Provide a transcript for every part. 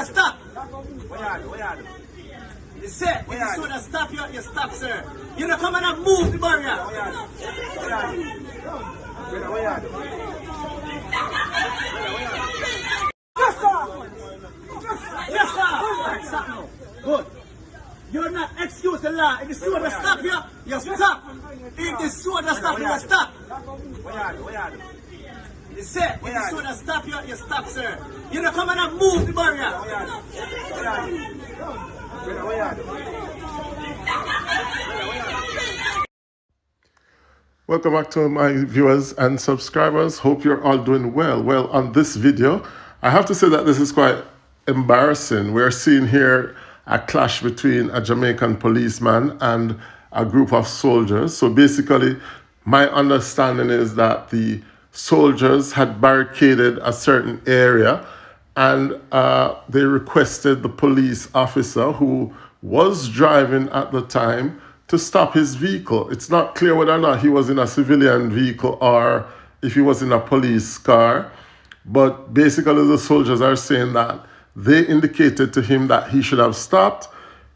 Stop! Where are you? You said, if you should have stopped, you stop, sir. You don't come and move the barrier. Where are you? Yes, sir! Yes, sir! Stop now. Good. You're not excuse the law. If the should have stopped you, you stop. If the should have stopped you stop. Where are you? You said, if you should have stopped you stop, sir. You don't come and move the barrier. Where are you? Welcome back to my viewers and subscribers. Hope you're all doing well. Well, on this video, I have to say that this is quite embarrassing. We're seeing here a clash between a Jamaican policeman and a group of soldiers. So basically, my understanding is that the soldiers had barricaded a certain area and they requested the police officer who was driving at the time to stop his vehicle. It's not clear whether or not he was in a civilian vehicle or if he was in a police car, but basically the soldiers are saying that they indicated to him that he should have stopped.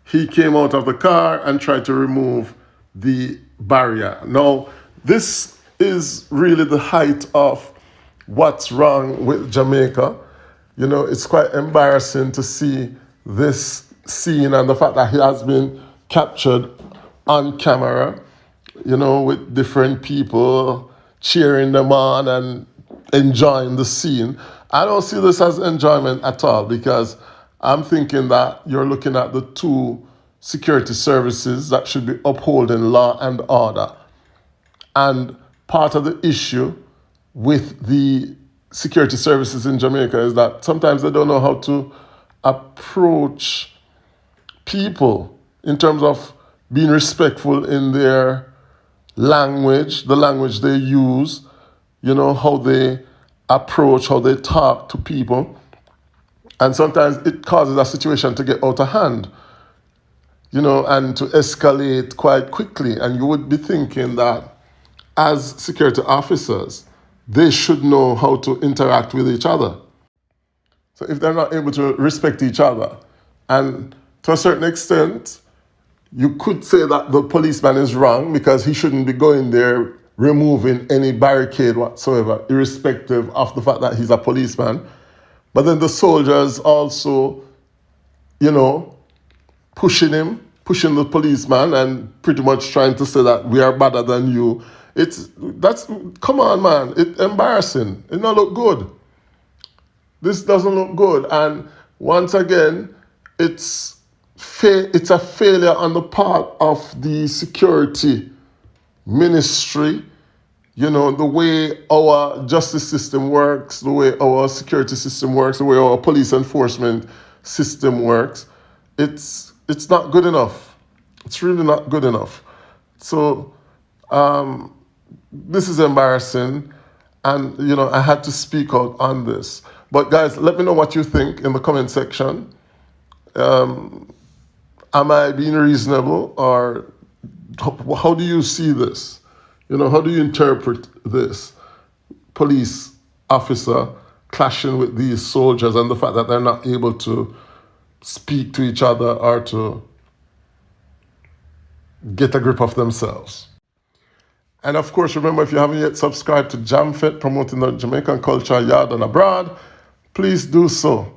He came out of the car and tried to remove the barrier. Now, this is really the height of what's wrong with Jamaica. You know, it's quite embarrassing to see this scene and the fact that he has been captured on camera, you know, with different people cheering them on and enjoying the scene. I don't see this as enjoyment at all, because I'm thinking that you're looking at the two security services that should be upholding law and order. And part of the issue with the security services in Jamaica is that sometimes they don't know how to approach people in terms of being respectful in their language, the language they use, you know, how they approach, how they talk to people. And sometimes it causes a situation to get out of hand, you know, and to escalate quite quickly. And you would be thinking that as security officers, they should know how to interact with each other. So if they're not able to respect each other, and to a certain extent, you could say that the policeman is wrong because he shouldn't be going there removing any barricade whatsoever, irrespective of the fact that he's a policeman. But then the soldiers also, you know, pushing the policeman and pretty much trying to say that we are better than you. Come on, man, it's embarrassing. It don't look good. This doesn't look good. And once again, it's a failure on the part of the security ministry. You know, the way our justice system works, the way our security system works, the way our police enforcement system works, it's not good enough. It's really not good enough. So this is embarrassing, and you know, I had to speak out on this. But guys, let me know what you think in the comment section. Am I being reasonable, or how do you see this? You know, how do you interpret this police officer clashing with these soldiers and the fact that they're not able to speak to each other or to get a grip of themselves? And of course, remember, if you haven't yet subscribed to JamFet, promoting the Jamaican culture yard and abroad, please do so.